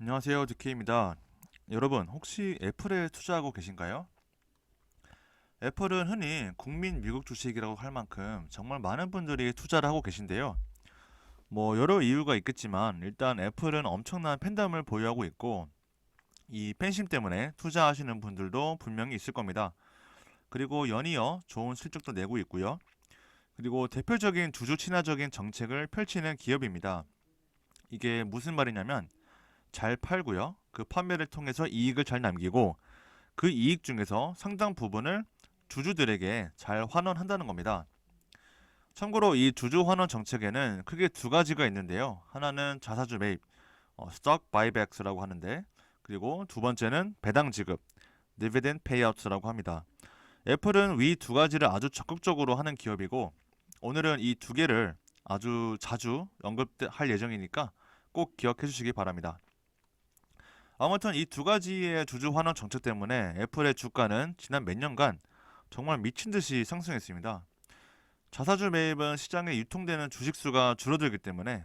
안녕하세요, DK입니다. 여러분, 혹시 애플에 투자하고 계신가요? 애플은 흔히 국민 미국 주식이라고 할 만큼 정말 많은 분들이 투자를 하고 계신데요. 여러 이유가 있겠지만 일단 애플은 엄청난 팬덤을 보유하고 있고 이 팬심 때문에 투자하시는 분들도 분명히 있을 겁니다. 그리고 연이어 좋은 실적도 내고 있고요. 그리고 대표적인 주주 친화적인 정책을 펼치는 기업입니다. 이게 무슨 말이냐면 잘 팔고요. 그 판매를 통해서 이익을 잘 남기고 그 이익 중에서 상당 부분을 주주들에게 잘 환원한다는 겁니다. 참고로 이 주주 환원 정책에는 크게 두 가지가 있는데요. 하나는 자사주 매입, stock buybacks라고 하는데, 그리고 두 번째는 배당 지급, dividend payouts라고 합니다. 애플은 위 두 가지를 아주 적극적으로 하는 기업이고, 오늘은 이 두 개를 아주 자주 언급할 예정이니까 꼭 기억해 주시기 바랍니다. 아무튼 이 두 가지의 주주 환원 정책 때문에 애플의 주가는 지난 몇 년간 정말 미친 듯이 상승했습니다. 자사주 매입은 시장에 유통되는 주식 수가 줄어들기 때문에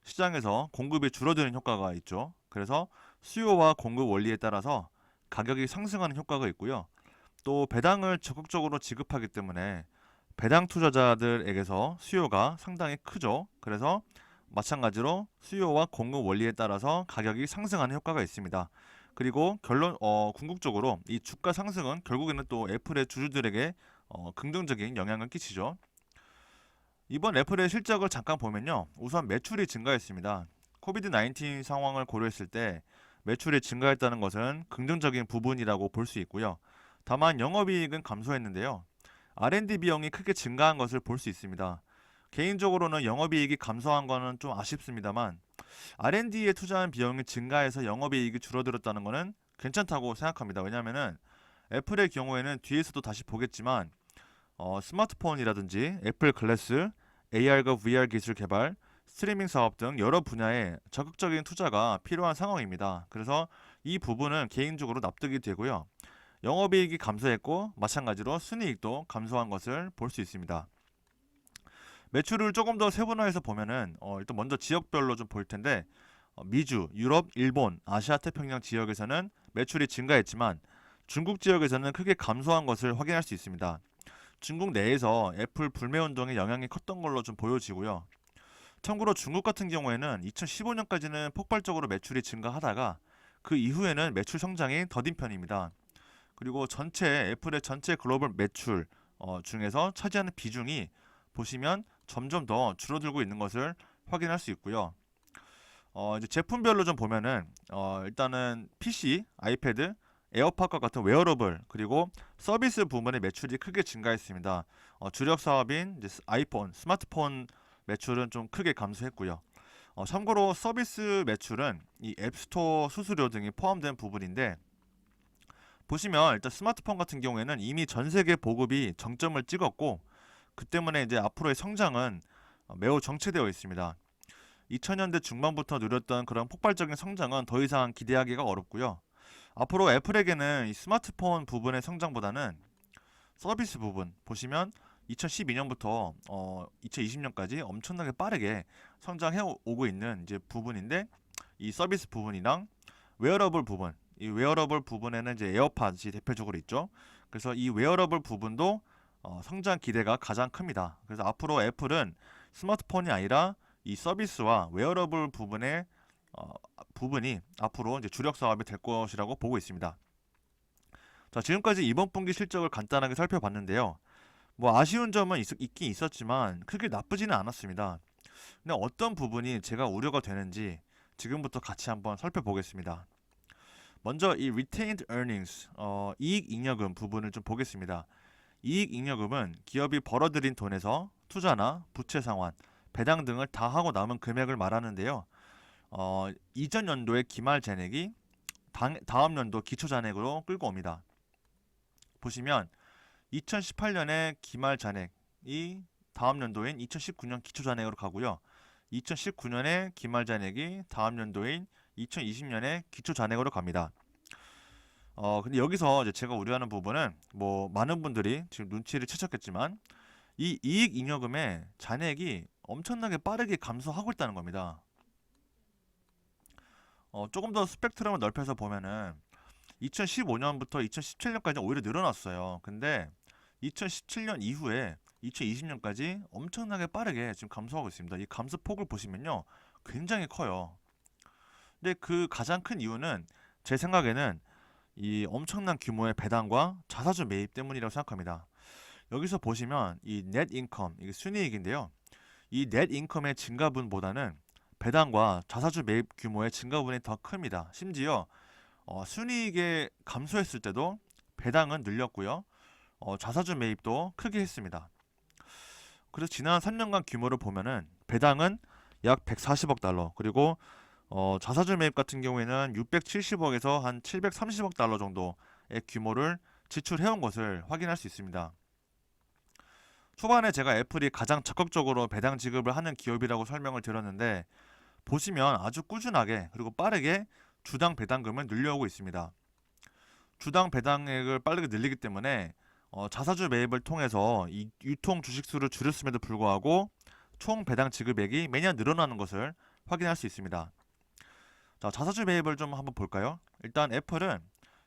시장에서 공급이 줄어드는 효과가 있죠. 그래서 수요와 공급 원리에 따라서 가격이 상승하는 효과가 있고요. 또 배당을 적극적으로 지급하기 때문에 배당 투자자들에게서 수요가 상당히 크죠. 그래서 마찬가지로 수요와 공급 원리에 따라서 가격이 상승하는 효과가 있습니다. 그리고 궁극적으로 이 주가 상승은 결국에는 또 애플의 주주들에게 긍정적인 영향을 끼치죠. 이번 애플의 실적을 잠깐 보면요. 우선 매출이 증가했습니다. 코비드 19 상황을 고려했을 때 매출이 증가했다는 것은 긍정적인 부분이라고 볼 수 있고요. 다만 영업이익은 감소했는데요. R&D 비용이 크게 증가한 것을 볼 수 있습니다. 개인적으로는 영업이익이 감소한 거는 좀 아쉽습니다만 R&D에 투자한 비용이 증가해서 영업이익이 줄어들었다는 것은 괜찮다고 생각합니다. 왜냐하면 애플의 경우에는 뒤에서도 다시 보겠지만 스마트폰이라든지 애플 글래스, AR과 VR 기술 개발, 스트리밍 사업 등 여러 분야에 적극적인 투자가 필요한 상황입니다. 그래서 이 부분은 개인적으로 납득이 되고요. 영업이익이 감소했고 마찬가지로 순이익도 감소한 것을 볼 수 있습니다. 매출을 조금 더 세분화해서 보면은 일단 먼저 지역별로 좀 볼 텐데 미주, 유럽, 일본, 아시아 태평양 지역에서는 매출이 증가했지만 중국 지역에서는 크게 감소한 것을 확인할 수 있습니다. 중국 내에서 애플 불매 운동의 영향이 컸던 걸로 좀 보여지고요. 참고로 중국 같은 경우에는 2015년까지는 폭발적으로 매출이 증가하다가 그 이후에는 매출 성장이 더딘 편입니다. 그리고 전체 애플의 전체 글로벌 매출 중에서 차지하는 비중이 보시면 점점 더 줄어들고 있는 것을 확인할 수 있고요. 이제 제품별로 좀 보면은 일단은 PC, 아이패드, 에어팟과 같은 웨어러블 그리고 서비스 부문의 매출이 크게 증가했습니다. 주력 사업인 이제 아이폰, 스마트폰 매출은 좀 크게 감소했고요. 참고로 서비스 매출은 이 앱스토어 수수료 등이 포함된 부분인데 보시면 일단 스마트폰 같은 경우에는 이미 전 세계 보급이 정점을 찍었고 그 때문에 이제 앞으로의 성장은 매우 정체되어 있습니다. 2000년대 중반부터 누렸던 그런 폭발적인 성장은 더 이상 기대하기가 어렵고요. 앞으로 애플에게는 이 스마트폰 부분의 성장보다는 서비스 부분 보시면 2012년부터 2020년까지 엄청나게 빠르게 성장해 오고 있는 이제 부분인데 이 서비스 부분이랑 웨어러블 부분, 이 웨어러블 부분에는 이제 에어팟이 대표적으로 있죠. 그래서 이 웨어러블 부분도 성장 기대가 가장 큽니다. 그래서 앞으로 애플은 스마트폰이 아니라 이 서비스와 웨어러블 어, 부분이 앞으로 이제 주력 사업이 될 것이라고 보고 있습니다. 자, 지금까지 이번 분기 실적을 간단하게 살펴봤는데요. 아쉬운 점은 있긴 있었지만 크게 나쁘지는 않았습니다. 근데 어떤 부분이 제가 우려가 되는지 지금부터 같이 한번 살펴보겠습니다. 먼저 이 retained earnings, 이익 잉여금 부분을 좀 보겠습니다. 이익 잉여금은 기업이 벌어들인 돈에서 투자나 부채 상환, 배당 등을 다 하고 남은 금액을 말하는데요. 이전 연도의 기말 잔액이 다음 연도 기초 잔액으로 끌고 옵니다. 보시면 2018년의 기말 잔액이 다음 연도인 2019년 기초 잔액으로 가고요. 2019년의 기말 잔액이 다음 연도인 2020년의 기초 잔액으로 갑니다. 근데 여기서 이제 제가 우려하는 부분은 많은 분들이 지금 눈치를 채셨겠지만 이 이익 잉여금의 잔액이 엄청나게 빠르게 감소하고 있다는 겁니다. 조금 더 스펙트럼을 넓혀서 보면은 2015년부터 2017년까지 오히려 늘어났어요. 근데 2017년 이후에 2020년까지 엄청나게 빠르게 지금 감소하고 있습니다. 이 감소폭을 보시면요, 굉장히 커요. 근데 그 가장 큰 이유는 제 생각에는 이 엄청난 규모의 배당과 자사주 매입 때문이라고 생각합니다. 여기서 보시면 이 넷 인컴, 이게 순이익인데요. 이 넷 인컴의 증가분보다는 배당과 자사주 매입 규모의 증가분이 더 큽니다. 심지어 순이익이 감소했을 때도 배당은 늘렸고요. 자사주 매입도 크게 했습니다. 그래서 지난 3년간 규모를 보면은 배당은 약 140억 달러, 그리고 자사주 매입 같은 경우에는 670억에서 한 730억 달러 정도의 규모를 지출해온 것을 확인할 수 있습니다. 초반에 제가 애플이 가장 적극적으로 배당 지급을 하는 기업이라고 설명을 드렸는데, 보시면 아주 꾸준하게 그리고 빠르게 주당 배당금을 늘려오고 있습니다. 주당 배당액을 빠르게 늘리기 때문에 자사주 매입을 통해서 이 유통 주식수를 줄였음에도 불구하고 총 배당 지급액이 매년 늘어나는 것을 확인할 수 있습니다. 자, 자사주 매입을 좀 한번 볼까요? 일단 애플은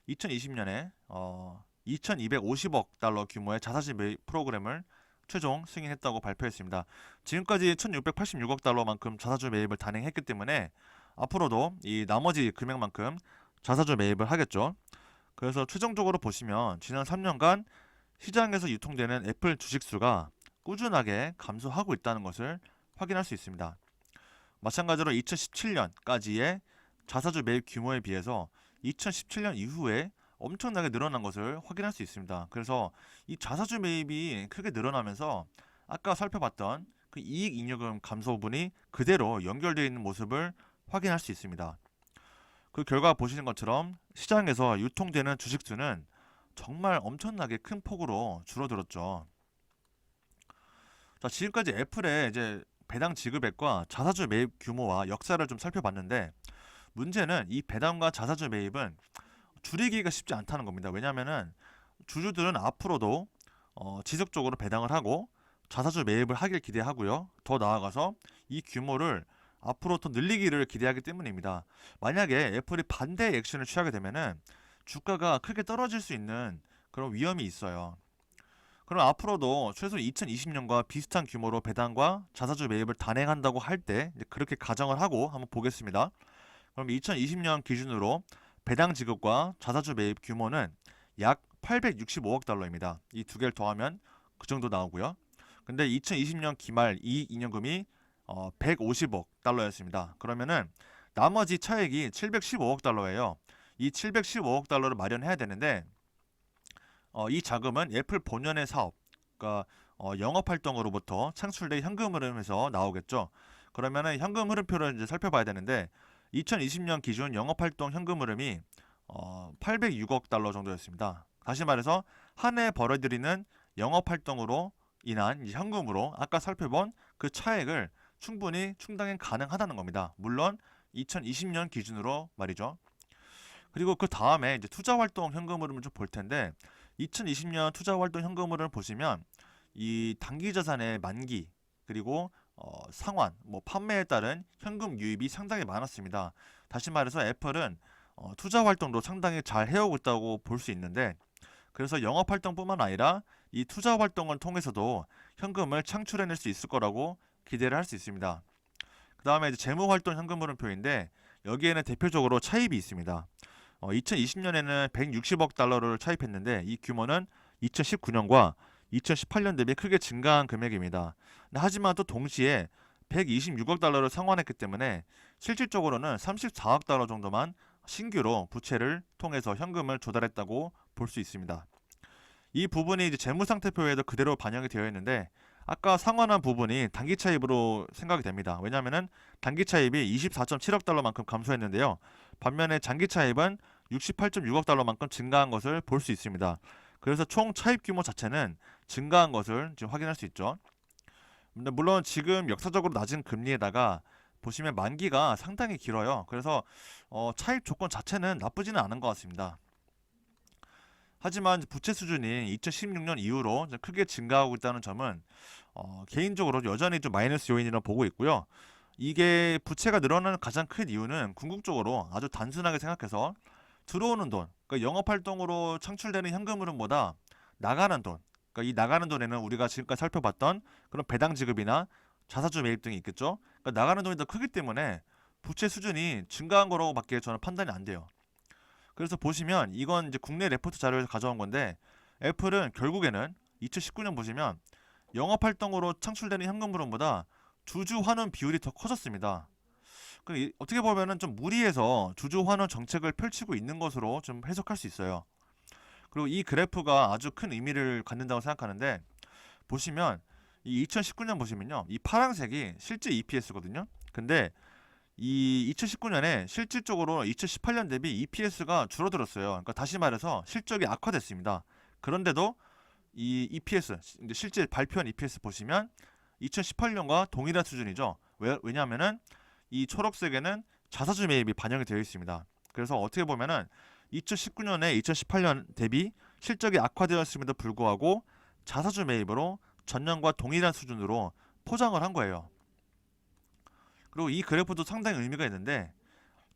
2020년에 2250억 달러 규모의 자사주 매입 프로그램을 최종 승인했다고 발표했습니다. 지금까지 1686억 달러만큼 자사주 매입을 단행했기 때문에 앞으로도 이 나머지 금액만큼 자사주 매입을 하겠죠. 그래서 최종적으로 보시면 지난 3년간 시장에서 유통되는 애플 주식수가 꾸준하게 감소하고 있다는 것을 확인할 수 있습니다. 마찬가지로 2017년까지의 자사주 매입 규모에 비해서 2017년 이후에 엄청나게 늘어난 것을 확인할 수 있습니다. 그래서 이 자사주 매입이 크게 늘어나면서 아까 살펴봤던 그 이익 잉여금 감소분이 그대로 연결되어 있는 모습을 확인할 수 있습니다. 그 결과 보시는 것처럼 시장에서 유통되는 주식수는 정말 엄청나게 큰 폭으로 줄어들었죠. 자, 지금까지 애플의 이제 배당 지급액과 자사주 매입 규모와 역사를 좀 살펴봤는데, 문제는 이 배당과 자사주 매입은 줄이기가 쉽지 않다는 겁니다. 왜냐하면은 주주들은 앞으로도 지속적으로 배당을 하고 자사주 매입을 하길 기대하고요. 더 나아가서 이 규모를 앞으로 더 늘리기를 기대하기 때문입니다. 만약에 애플이 반대 액션을 취하게 되면은 주가가 크게 떨어질 수 있는 그런 위험이 있어요. 그럼 앞으로도 최소 2020년과 비슷한 규모로 배당과 자사주 매입을 단행한다고 할 때 그렇게 가정을 하고 한번 보겠습니다. 그럼 2020년 기준으로 배당 지급과 자사주 매입 규모는 약 865억 달러입니다. 이 두 개를 더하면 그 정도 나오고요. 근데 2020년 기말 이익 잉여금이 150억 달러였습니다. 그러면은 나머지 차액이 715억 달러예요. 이 715억 달러를 마련해야 되는데, 이 자금은 애플 본연의 사업, 그러니까 영업 활동으로부터 창출된 현금 흐름에서 나오겠죠. 그러면은 현금 흐름표를 이제 살펴봐야 되는데, 2020년 기준 영업 활동 현금 흐름이 806억 달러 정도였습니다. 다시 말해서 한 해 벌어들이는 영업 활동으로 인한 현금으로 아까 살펴본 그 차액을 충분히 충당이 가능하다는 겁니다. 물론 2020년 기준으로 말이죠. 그리고 그 다음에 이제 투자 활동 현금 흐름을 좀 볼 텐데, 2020년 투자 활동 현금 흐름을 보시면 이 단기 자산의 만기, 그리고 상환, 뭐 판매에 따른 현금 유입이 상당히 많았습니다. 다시 말해서 애플은 투자 활동도 상당히 잘 해오고 있다고 볼 수 있는데, 그래서 영업 활동뿐만 아니라 이 투자 활동을 통해서도 현금을 창출해낼 수 있을 거라고 기대를 할 수 있습니다. 그 다음에 이제 재무 활동 현금 흐름표인데, 여기에는 대표적으로 차입이 있습니다. 2020년에는 160억 달러를 차입했는데, 이 규모는 2019년과 2018년 대비 크게 증가한 금액입니다. 하지만 또 동시에 126억 달러를 상환했기 때문에 실질적으로는 34억 달러 정도만 신규로 부채를 통해서 현금을 조달했다고 볼 수 있습니다. 이 부분이 이제 재무상태표에도 그대로 반영이 되어 있는데, 아까 상환한 부분이 단기 차입으로 생각이 됩니다. 왜냐하면 단기 차입이 24.7억 달러만큼 감소했는데요. 반면에 장기 차입은 68.6억 달러만큼 증가한 것을 볼 수 있습니다. 그래서 총 차입 규모 자체는 증가한 것을 지금 확인할 수 있죠. 근데 물론 지금 역사적으로 낮은 금리에다가 보시면 만기가 상당히 길어요. 그래서 차입 조건 자체는 나쁘지는 않은 것 같습니다. 하지만 부채 수준이 2016년 이후로 크게 증가하고 있다는 점은 개인적으로 여전히 좀 마이너스 요인이라 보고 있고요. 이게 부채가 늘어나는 가장 큰 이유는 궁극적으로 아주 단순하게 생각해서 들어오는 돈, 그러니까 영업 활동으로 창출되는 현금 흐름보다 나가는 돈, 그러니까 이 나가는 돈에는 우리가 지금까지 살펴봤던 그런 배당 지급이나 자사주 매입 등이 있겠죠. 그러니까 나가는 돈이 더 크기 때문에 부채 수준이 증가한 거라고밖에 저는 판단이 안 돼요. 그래서 보시면 이건 이제 국내 레포트 자료에서 가져온 건데 애플은 결국에는 2019년 보시면 영업 활동으로 창출되는 현금 흐름보다 주주 환원 비율이 더 커졌습니다. 어떻게 보면은 좀 무리해서 주주 환원 정책을 펼치고 있는 것으로 좀 해석할 수 있어요. 그리고 이 그래프가 아주 큰 의미를 갖는다고 생각하는데 보시면 이 2019년 보시면요. 이 파란색이 실제 EPS거든요. 근데 이 2019년에 실질적으로 2018년 대비 EPS가 줄어들었어요. 그러니까 다시 말해서 실적이 악화됐습니다. 그런데도 이 EPS, 실제 발표한 EPS 보시면 2018년과 동일한 수준이죠. 왜냐하면은 이 초록색에는 자사주 매입이 반영이 되어 있습니다. 그래서 어떻게 보면은 2019년에 2018년 대비 실적이 악화되었음에도 불구하고 자사주 매입으로 전년과 동일한 수준으로 포장을 한 거예요. 그리고 이 그래프도 상당히 의미가 있는데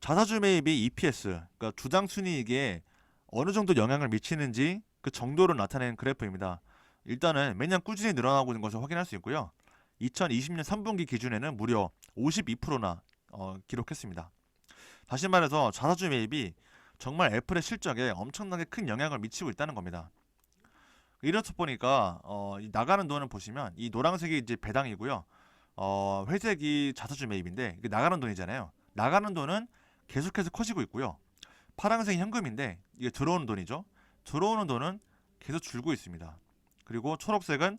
자사주 매입이 EPS, 그러니까 주당 순이익에 어느 정도 영향을 미치는지 그 정도로 나타내는 그래프입니다. 일단은 매년 꾸준히 늘어나고 있는 것을 확인할 수 있고요. 2020년 3분기 기준에는 무려 52%나 기록했습니다. 다시 말해서 자사주 매입이 정말 애플의 실적에 엄청나게 큰 영향을 미치고 있다는 겁니다. 이렇다 보니까 이 나가는 돈을 보시면 이 노란색이 이제 배당이고요. 회색이 자사주 매입인데 이게 나가는 돈이잖아요. 나가는 돈은 계속해서 커지고 있고요. 파란색이 현금인데 이게 들어오는 돈이죠. 들어오는 돈은 계속 줄고 있습니다. 그리고 초록색은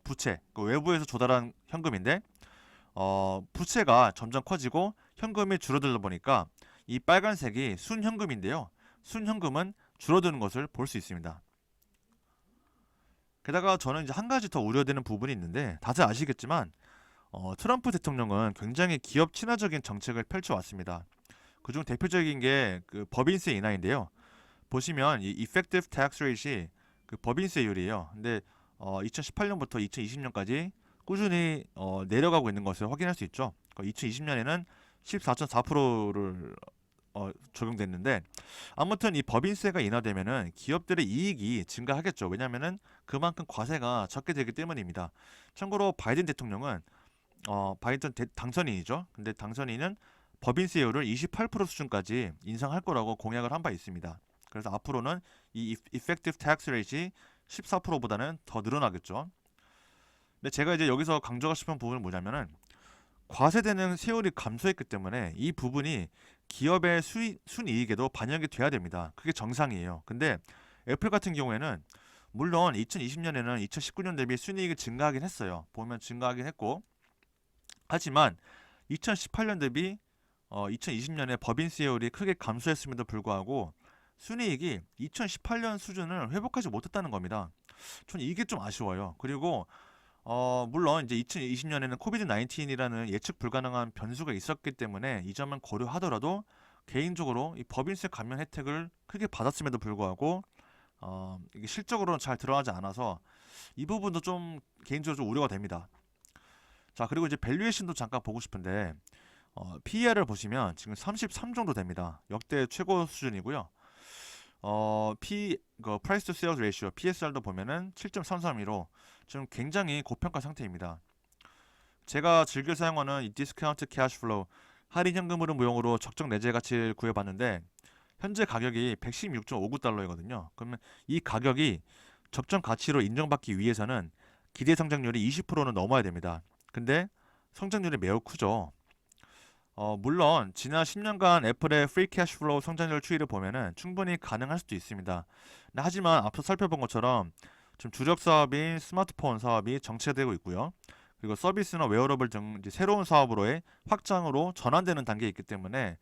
부채, 그 외부에서 조달한 현금인데 부채가 점점 커지고 현금이 줄어들다 보니까 이 빨간색이 순현금인데요. 순현금은 줄어드는 것을 볼 수 있습니다. 게다가 저는 이제 한 가지 더 우려되는 부분이 있는데 다들 아시겠지만 트럼프 대통령은 굉장히 기업 친화적인 정책을 펼쳐왔습니다. 그중 대표적인 게 그 법인세 인하인데요. 보시면 이 effective tax rate이 그 법인세율이에요. 근데 2018년부터 2020년까지 꾸준히 내려가고 있는 것을 확인할 수 있죠. 2020년에는 14.4%를 적용됐는데 아무튼 이 법인세가 인하되면은 기업들의 이익이 증가하겠죠. 왜냐하면은 그만큼 과세가 적게 되기 때문입니다. 참고로 바이든 대통령은 바이든 당선인이죠. 근데 당선인은 법인세율을 28% 수준까지 인상할 거라고 공약을 한 바 있습니다. 그래서 앞으로는 이 effective tax rate이 14%보다는 더 늘어나겠죠. 근데 제가 이제 여기서 강조하고 싶은 부분은 뭐냐면은 과세되는 세율이 감소했기 때문에 이 부분이 기업의 순이익에도 반영이 돼야 됩니다. 그게 정상이에요. 근데 애플 같은 경우에는 물론 2020년에는 2019년 대비 순이익이 증가하긴 했어요. 보면 증가하긴 했고 하지만 2018년 대비 2020년에 법인세율이 크게 감소했음에도 불구하고 순이익이 2018년 수준을 회복하지 못했다는 겁니다. 전 이게 좀 아쉬워요. 그리고 물론 이제 2020년에는 코비드 19이라는 예측 불가능한 변수가 있었기 때문에 이 점은 고려하더라도 개인적으로 이 법인세 감면 혜택을 크게 받았음에도 불구하고 이게 실적으로는 잘 들어가지 않아서 이 부분도 좀 개인적으로 좀 우려가 됩니다. 자, 그리고 이제 밸류에이션도 잠깐 보고 싶은데 PER을 보시면 지금 33 정도 됩니다. 역대 최고 수준이고요. Price to Sales Ratio (PSR도) 보면은 7.332로 지금 굉장히 고평가 상태입니다. 제가 즐겨 사용하는 이 디스카운트 캐시 플로우 할인 현금 흐름 무용으로 적정 내재 가치를 구해봤는데 현재 가격이 116.59달러이거든요. 그러면 이 가격이 적정 가치로 인정받기 위해서는 기대 성장률이 20%는 넘어야 됩니다. 근데 성장률이 매우 크죠. 물론 지난 10년간 애플의 프리 캐시 플로우 성장률 추이를 보면은 충분히 가능할 수도 있습니다. 하지만 앞서 살펴본 것처럼 지금 주력 사업인 스마트폰 사업이 정체되고 있고요. 그리고 서비스나 웨어러블 등 이제 새로운 사업으로의 확장으로 전환되는 단계에 있기 때문에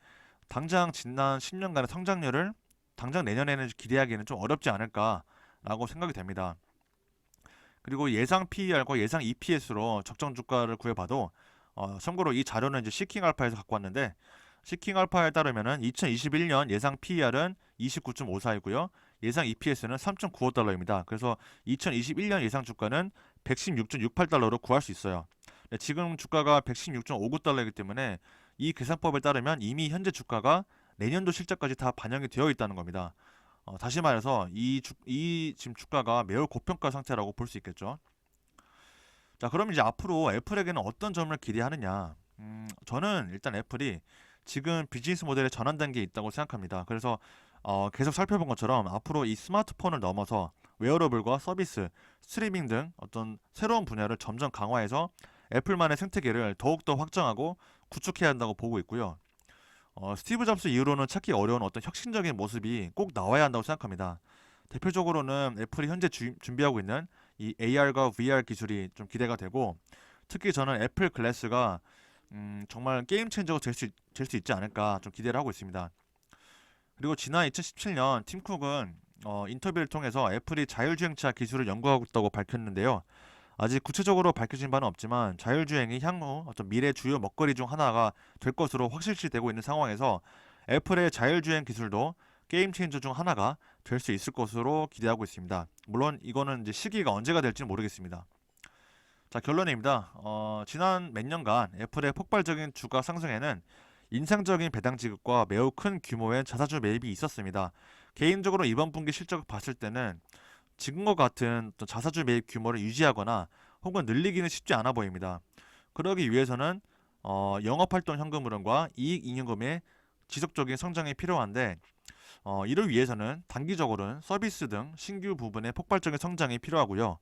당장 지난 10년간의 성장률을 당장 내년에는 기대하기는 좀 어렵지 않을까라고 생각이 됩니다. 그리고 예상 PER과 예상 EPS로 적정 주가를 구해봐도 참고로 이 자료는 이제 시킹 알파에서 갖고 왔는데 시킹 알파에 따르면은 2021년 예상 PER은 29.54이고요. 예상 EPS는 3.95달러입니다. 그래서 2021년 예상 주가는 116.68달러로 구할 수 있어요. 네, 지금 주가가 116.59달러이기 때문에 이 계산법에 따르면 이미 현재 주가가 내년도 실적까지 다 반영이 되어 있다는 겁니다. 다시 말해서 이 지금 주가가 매우 고평가 상태라고 볼 수 있겠죠. 자, 그럼 이제 앞으로 애플에게는 어떤 점을 기대하느냐? 저는 일단 애플이 지금 비즈니스 모델의 전환 단계에 있다고 생각합니다. 그래서 계속 살펴본 것처럼 앞으로 이 스마트폰을 넘어서 웨어러블과 서비스, 스트리밍 등 어떤 새로운 분야를 점점 강화해서 애플만의 생태계를 더욱더 확장하고 구축해야 한다고 보고 있고요. 스티브 잡스 이후로는 찾기 어려운 어떤 혁신적인 모습이 꼭 나와야 한다고 생각합니다. 대표적으로는 애플이 현재 준비하고 있는 이 AR과 VR 기술이 좀 기대가 되고, 특히 저는 애플 글래스가 정말 게임 체인저가 될 수 있지 않을까 좀 기대를 하고 있습니다. 그리고 지난 2017년 팀 쿡은 인터뷰를 통해서 애플이 자율주행차 기술을 연구하고 있다고 밝혔는데요. 아직 구체적으로 밝혀진 바는 없지만 자율주행이 향후 어떤 미래 주요 먹거리 중 하나가 될 것으로 확실시되고 있는 상황에서 애플의 자율주행 기술도 게임 체인저 중 하나가 될 수 있을 것으로 기대하고 있습니다. 물론 이거는 이제 시기가 언제가 될지는 모르겠습니다. 자, 결론입니다. 지난 몇 년간 애플의 폭발적인 주가 상승에는 인상적인 배당 지급과 매우 큰 규모의 자사주 매입이 있었습니다. 개인적으로 이번 분기 실적을 봤을 때는 지금과 같은 어떤 자사주 매입 규모를 유지하거나 혹은 늘리기는 쉽지 않아 보입니다. 그러기 위해서는 영업활동 현금 흐름과 이익 잉여금의 지속적인 성장이 필요한데, 이를 위해서는 단기적으로는 서비스 등 신규 부분의 폭발적인 성장이 필요하고요.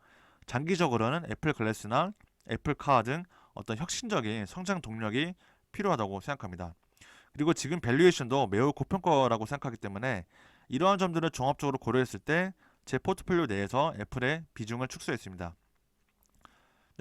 장기적으로는 애플 글래스나 애플카 등 어떤 혁신적인 성장 동력이 필요하다고 생각합니다. 그리고 지금 밸류에이션도 매우 고평가라고 생각하기 때문에 이러한 점들을 종합적으로 고려했을 때 제 포트폴리오 내에서 애플의 비중을 축소했습니다.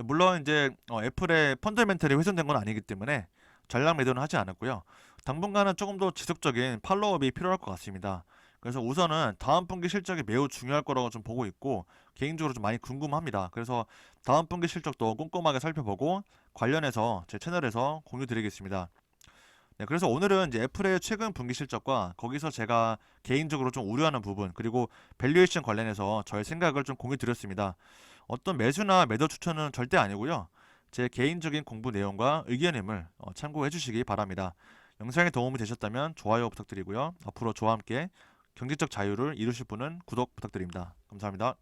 물론 이제 애플의 펀더멘털이 훼손된 건 아니기 때문에 전량 매도는 하지 않았고요. 당분간은 조금 더 지속적인 팔로우업이 필요할 것 같습니다. 그래서 우선은 다음 분기 실적이 매우 중요할 거라고 좀 보고 있고, 개인적으로 좀 많이 궁금합니다. 그래서 다음 분기 실적도 꼼꼼하게 살펴보고 관련해서 제 채널에서 공유 드리겠습니다. 네, 그래서 오늘은 이제 애플의 최근 분기 실적과 거기서 제가 개인적으로 좀 우려하는 부분, 그리고 밸류에이션 관련해서 저의 생각을 좀 공유 드렸습니다. 어떤 매수나 매도 추천은 절대 아니고요. 제 개인적인 공부 내용과 의견임을 참고해 주시기 바랍니다. 영상에 도움이 되셨다면 좋아요 부탁드리고요. 앞으로 저와 함께 경제적 자유를 이루실 분은 구독 부탁드립니다. 감사합니다.